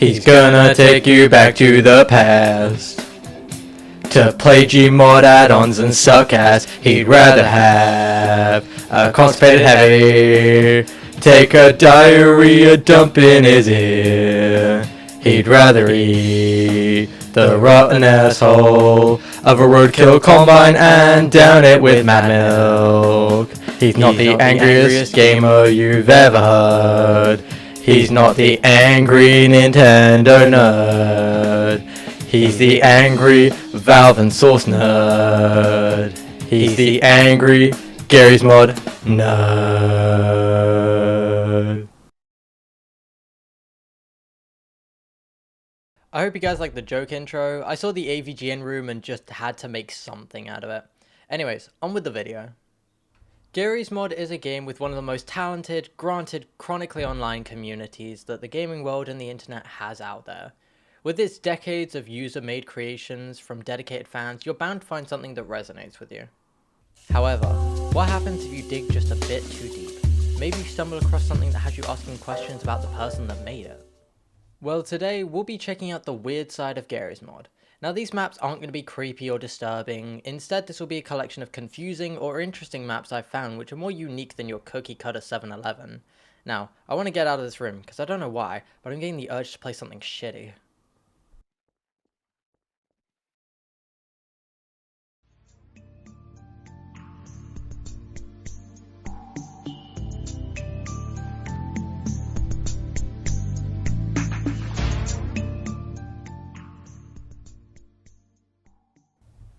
He's gonna take you back to the past to play Gmod add-ons and suck ass. He'd rather have a constipated heavy take a diarrhea dump in his ear. He'd rather eat the rotten asshole of a roadkill combine and down it with mad milk. He's not the angriest gamer you've ever heard. He's not the angry Nintendo nerd. He's the angry Valve and Source nerd. He's the angry Garry's Mod nerd. I hope you guys liked the joke intro. I saw the avgn room and just had to make something out of it. Anyways, on with the video. Garry's Mod is a game with one of the most talented, granted chronically online communities that the gaming world and the internet has out there. With its decades of user-made creations from dedicated fans, you're bound to find something that resonates with you. However, what happens if you dig just a bit too deep? Maybe you stumble across something that has you asking questions about the person that made it. Well, today we'll be checking out the weird side of Garry's Mod. Now, these maps aren't going to be creepy or disturbing. Instead, this will be a collection of confusing or interesting maps I've found which are more unique than your cookie-cutter 7-Eleven. Now, I want to get out of this room because I don't know why, but I'm getting the urge to play something shitty.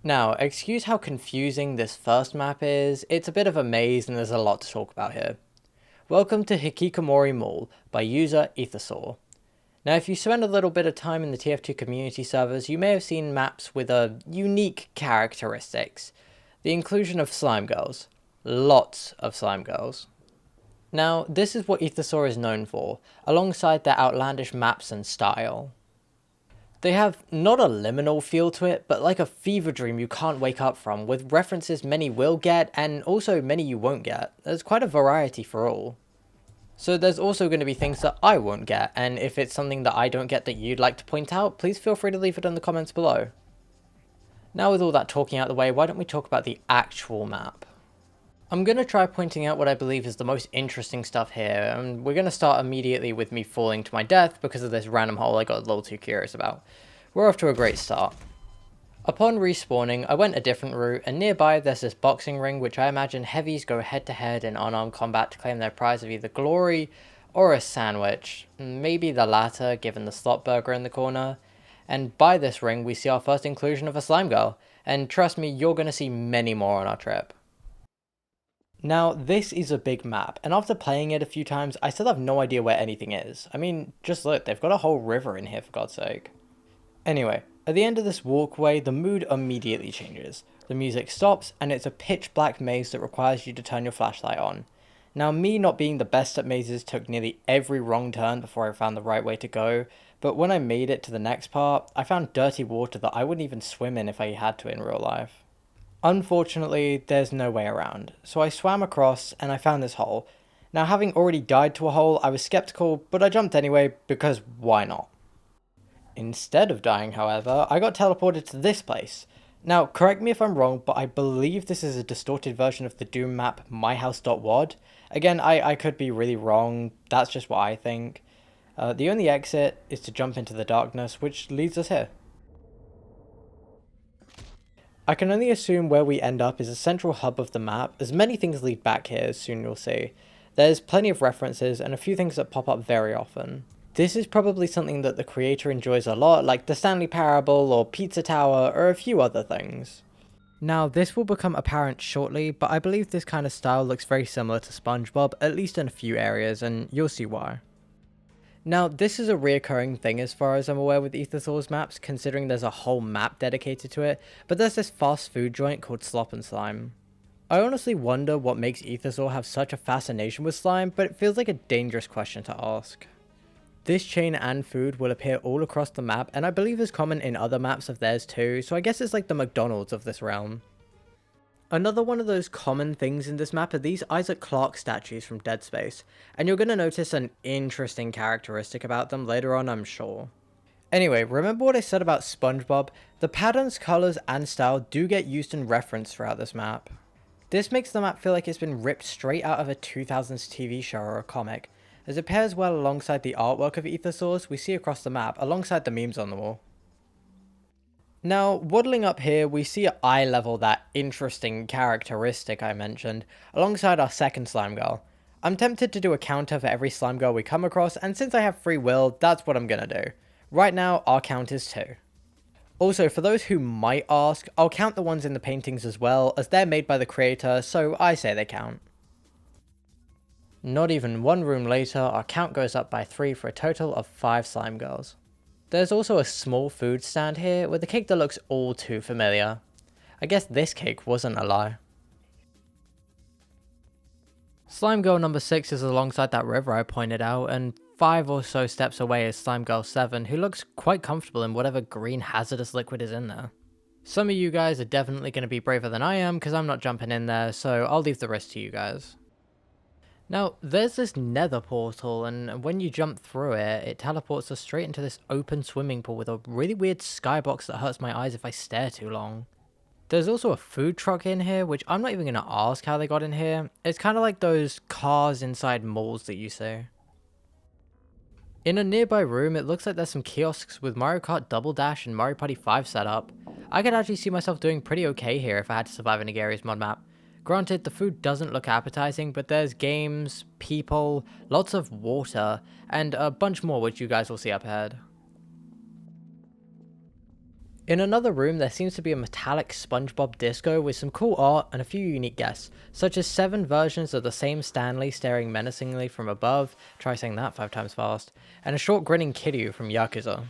Now, excuse how confusing this first map is. It's a bit of a maze and there's a lot to talk about here. Welcome to Hikikomori Mall by user vsauce. Now, if you spend a little bit of time in the TF2 community servers, you may have seen maps with unique characteristics. The inclusion of slime girls. Lots of slime girls. Now, this is what vsauce is known for, alongside their outlandish maps and style. They have not a liminal feel to it, but like a fever dream you can't wake up from, with references many will get, and also many you won't get. There's quite a variety for all. So there's also going to be things that I won't get, and if it's something that I don't get that you'd like to point out, please feel free to leave it in the comments below. Now with all that talking out of the way, why don't we talk about the actual map? I'm going to try pointing out what I believe is the most interesting stuff here, and we're going to start immediately with me falling to my death because of this random hole I got a little too curious about. We're off to a great start. Upon respawning, I went a different route, and nearby there's this boxing ring which I imagine heavies go head to head in unarmed combat to claim their prize of either glory or a sandwich, maybe the latter given the slot burger in the corner. And by this ring we see our first inclusion of a slime girl, and trust me, you're going to see many more on our trip. Now, this is a big map, and after playing it a few times, I still have no idea where anything is. I mean, just look, they've got a whole river in here for God's sake. Anyway, at the end of this walkway, the mood immediately changes. The music stops, and it's a pitch black maze that requires you to turn your flashlight on. Now, me not being the best at mazes took nearly every wrong turn before I found the right way to go, but when I made it to the next part, I found dirty water that I wouldn't even swim in if I had to in real life. Unfortunately, there's no way around, so I swam across and I found this hole. Now, having already died to a hole, I was skeptical, but I jumped anyway, because why not? Instead of dying, however, I got teleported to this place. Now, correct me if I'm wrong, but I believe this is a distorted version of the Doom map myhouse.wad. Again, I could be really wrong, that's just what I think. The only exit is to jump into the darkness, which leads us here. I can only assume where we end up is a central hub of the map, as many things lead back here, as soon you'll see. There's plenty of references and a few things that pop up very often. This is probably something that the creator enjoys a lot, like the Stanley Parable or Pizza Tower or a few other things. Now, this will become apparent shortly, but I believe this kind of style looks very similar to SpongeBob, at least in a few areas, and you'll see why. Now, this is a reoccurring thing as far as I'm aware with vsauce maps, considering there's a whole map dedicated to it, but there's this fast food joint called Slop and Slime. I honestly wonder what makes vsauce have such a fascination with slime, but it feels like a dangerous question to ask. This chain and food will appear all across the map, and I believe is common in other maps of theirs too, so I guess it's like the McDonald's of this realm. Another one of those common things in this map are these Isaac Clarke statues from Dead Space, and you're going to notice an interesting characteristic about them later on, I'm sure. Anyway, remember what I said about SpongeBob? The patterns, colors, and style do get used and referenced throughout this map. This makes the map feel like it's been ripped straight out of a 2000s TV show or a comic, as it pairs well alongside the artwork of vsauce we see across the map, alongside the memes on the wall. Now, waddling up here, we see at eye level that interesting characteristic I mentioned, alongside our second slime girl. I'm tempted to do a counter for every slime girl we come across, and since I have free will, that's what I'm gonna do. Right now, our count is 2. Also, for those who might ask, I'll count the ones in the paintings as well, as they're made by the creator, so I say they count. Not even one room later, our count goes up by 3 for a total of 5 slime girls. There's also a small food stand here with a cake that looks all too familiar. I guess this cake wasn't a lie. Slime girl number 6 is alongside that river I pointed out, and 5 or so steps away is slime girl 7, who looks quite comfortable in whatever green hazardous liquid is in there. Some of you guys are definitely going to be braver than I am because I'm not jumping in there, so I'll leave the rest to you guys. Now, there's this nether portal, and when you jump through it, it teleports us straight into this open swimming pool with a really weird skybox that hurts my eyes if I stare too long. There's also a food truck in here, which I'm not even going to ask how they got in here. It's kind of like those cars inside malls that you see. In a nearby room, it looks like there's some kiosks with Mario Kart Double Dash and Mario Party 5 set up. I could actually see myself doing pretty okay here if I had to survive in a Garry's mod map. Granted, the food doesn't look appetizing, but there's games, people, lots of water, and a bunch more which you guys will see up ahead. In another room, there seems to be a metallic SpongeBob disco with some cool art and a few unique guests, such as 7 versions of the same Stanley staring menacingly from above, try saying that 5 times fast, and a short grinning Kiryu from Yakuza.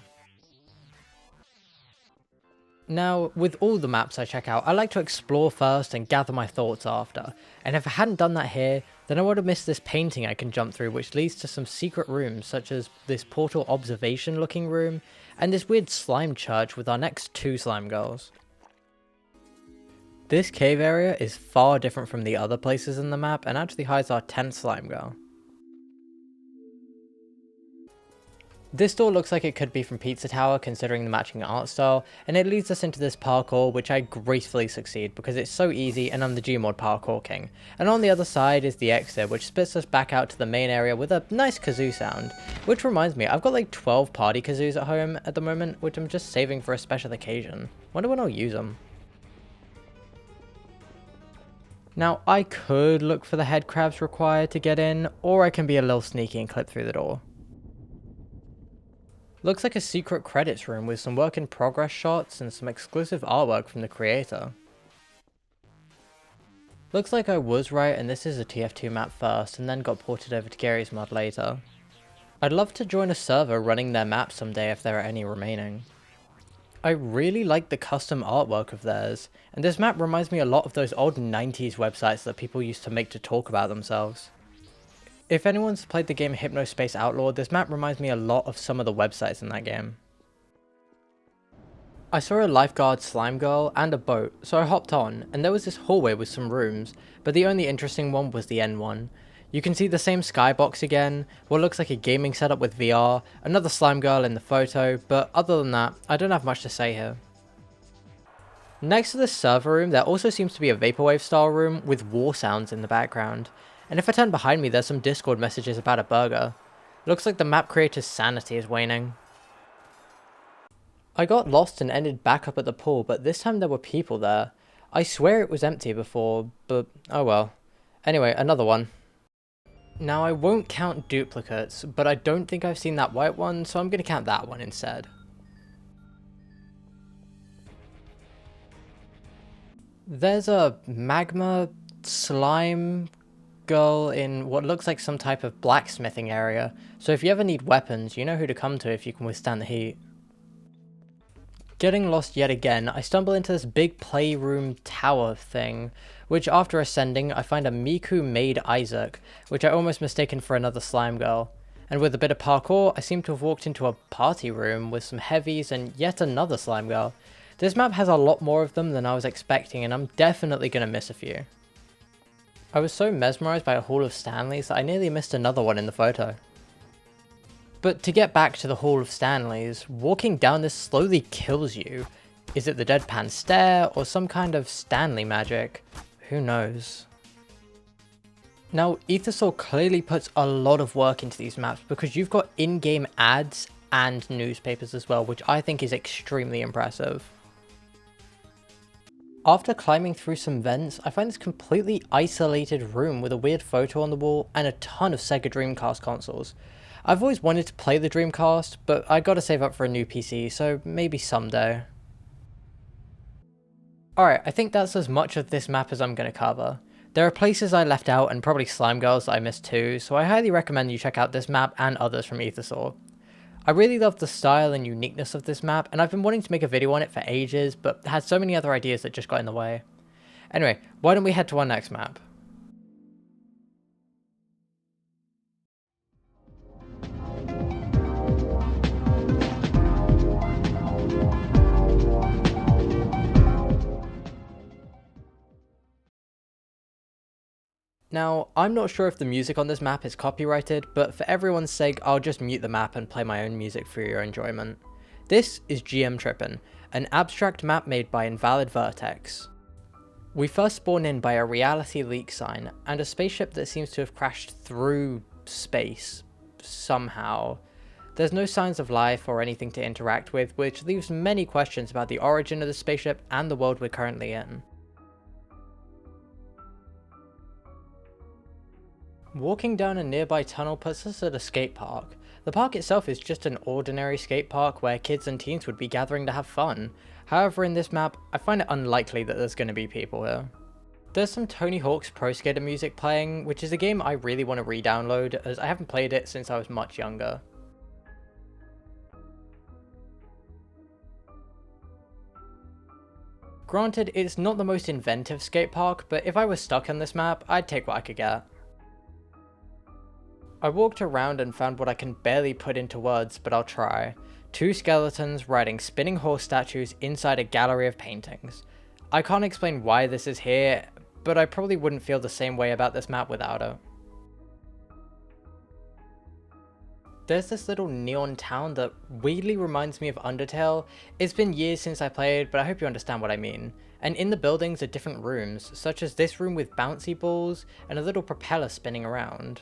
Now, with all the maps I check out, I like to explore first and gather my thoughts after, and if I hadn't done that here, then I would have missed this painting I can jump through which leads to some secret rooms such as this portal observation looking room, and this weird slime church with our next 2 slime girls. This cave area is far different from the other places in the map and actually hides our 10th slime girl. This door looks like it could be from Pizza Tower considering the matching art style, and it leads us into this parkour which I gracefully succeed because it's so easy and I'm the Gmod parkour king. And on the other side is the exit which spits us back out to the main area with a nice kazoo sound. Which reminds me, I've got like 12 party kazoos at home at the moment which I'm just saving for a special occasion. Wonder when I'll use them. Now I could look for the head crabs required to get in, or I can be a little sneaky and clip through the door. Looks like a secret credits room with some work in progress shots and some exclusive artwork from the creator. Looks like I was right and this is a TF2 map first and then got ported over to Garry's mod later. I'd love to join a server running their map someday if there are any remaining. I really like the custom artwork of theirs, and this map reminds me a lot of those old 90s websites that people used to make to talk about themselves. If anyone's played the game Hypnospace Outlaw, this map reminds me a lot of some of the websites in that game. I saw a lifeguard slime girl and a boat, so I hopped on, and there was this hallway with some rooms, but the only interesting one was the end one. You can see the same skybox again, what looks like a gaming setup with VR, another slime girl in the photo, but other than that, I don't have much to say here. Next to this server room, there also seems to be a vaporwave style room with war sounds in the background. And if I turn behind me, there's some Discord messages about a burger. Looks like the map creator's sanity is waning. I got lost and ended back up at the pool, but this time there were people there. I swear it was empty before, but oh well. Anyway, another one. Now I won't count duplicates, but I don't think I've seen that white one, so I'm going to count that one instead. There's a magma slime girl in what looks like some type of blacksmithing area, so if you ever need weapons, you know who to come to if you can withstand the heat. Getting lost yet again, I stumble into this big playroom tower thing, which after ascending I find a Miku made Isaac, which I almost mistaken for another slime girl. And with a bit of parkour, I seem to have walked into a party room with some heavies and yet another slime girl. This map has a lot more of them than I was expecting, and I'm definitely going to miss a few. I was so mesmerised by a Hall of Stanleys that I nearly missed another one in the photo. But to get back to the Hall of Stanleys, walking down this slowly kills you. Is it the deadpan stare or some kind of Stanley magic? Who knows? Now, vsauce clearly puts a lot of work into these maps because you've got in-game ads and newspapers as well, which I think is extremely impressive. After climbing through some vents, I find this completely isolated room with a weird photo on the wall and a ton of Sega Dreamcast consoles. I've always wanted to play the Dreamcast, but I gotta save up for a new PC, so maybe someday. Alright, I think that's as much of this map as I'm gonna cover. There are places I left out and probably slime girls that I missed too, so I highly recommend you check out this map and others from vsauce. I really love the style and uniqueness of this map, and I've been wanting to make a video on it for ages, but had so many other ideas that just got in the way. Anyway, why don't we head to our next map? Now, I'm not sure if the music on this map is copyrighted, but for everyone's sake, I'll just mute the map and play my own music for your enjoyment. This is GM Trippin', an abstract map made by Invalid Vertex. We first spawn in by a reality leak sign, and a spaceship that seems to have crashed through space, somehow. There's no signs of life or anything to interact with, which leaves many questions about the origin of the spaceship and the world we're currently in. Walking down a nearby tunnel puts us at a skate park. The park itself is just an ordinary skate park where kids and teens would be gathering to have fun. However, in this map, I find it unlikely that there's going to be people here. There's some Tony Hawk's Pro Skater music playing, which is a game I really want to re-download as I haven't played it since I was much younger. Granted, it's not the most inventive skate park, but if I was stuck on this map, I'd take what I could get. I walked around and found what I can barely put into words, but I'll try. Two skeletons riding spinning horse statues inside a gallery of paintings. I can't explain why this is here, but I probably wouldn't feel the same way about this map without it. There's this little neon town that weirdly reminds me of Undertale. It's been years since I played, but I hope you understand what I mean. And in the buildings are different rooms, such as this room with bouncy balls and a little propeller spinning around.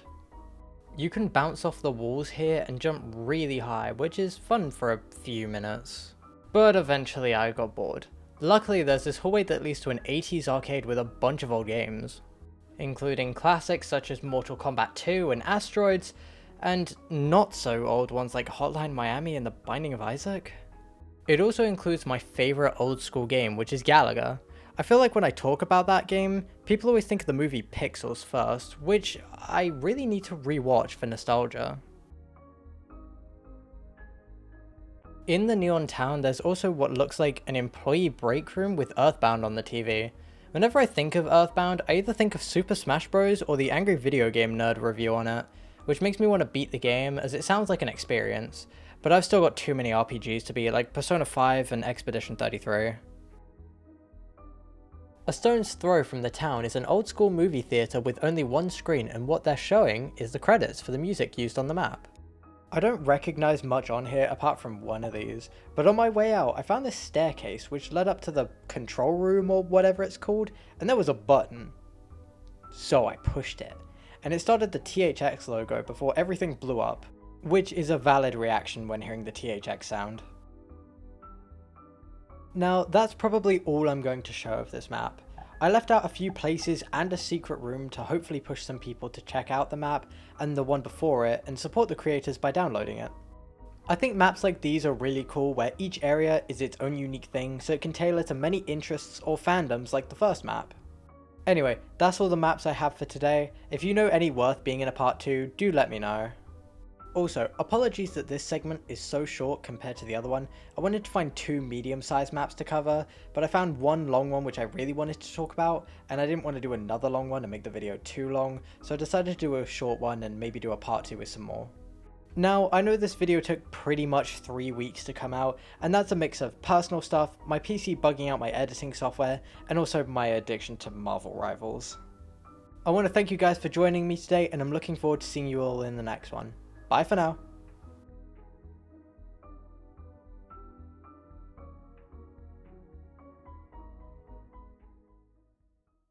You can bounce off the walls here and jump really high, which is fun for a few minutes. But eventually I got bored. Luckily there's this hallway that leads to an 80s arcade with a bunch of old games, including classics such as Mortal Kombat 2 and Asteroids, and not so old ones like Hotline Miami and The Binding of Isaac. It also includes my favourite old school game, which is Galaga. I feel like when I talk about that game, people always think of the movie Pixels first, which I really need to rewatch for nostalgia. In the neon town, there's also what looks like an employee break room with Earthbound on the TV. Whenever I think of Earthbound, I either think of Super Smash Bros. Or the Angry Video Game Nerd review on it, which makes me want to beat the game as it sounds like an experience, but I've still got too many RPGs to beat, like Persona 5 and Expedition 33. A stone's throw from the town is an old school movie theatre with only one screen, and what they're showing is the credits for the music used on the map. I don't recognise much on here apart from one of these, but on my way out I found this staircase which led up to the control room or whatever it's called, and there was a button. So I pushed it, and it started the THX logo before everything blew up, which is a valid reaction when hearing the THX sound. Now, that's probably all I'm going to show of this map. I left out a few places and a secret room to hopefully push some people to check out the map and the one before it and support the creators by downloading it. I think maps like these are really cool where each area is its own unique thing, so it can tailor to many interests or fandoms like the first map. Anyway, that's all the maps I have for today. If you know any worth being in a part 2, do let me know. Also, apologies that this segment is so short compared to the other one. I wanted to find 2 medium-sized maps to cover, but I found one long one which I really wanted to talk about, and I didn't want to do another long one and make the video too long, so I decided to do a short one and maybe do a part 2 with some more. Now, I know this video took pretty much 3 weeks to come out, and that's a mix of personal stuff, my PC bugging out my editing software, and also my addiction to Marvel Rivals. I want to thank you guys for joining me today, and I'm looking forward to seeing you all in the next one. Bye for now.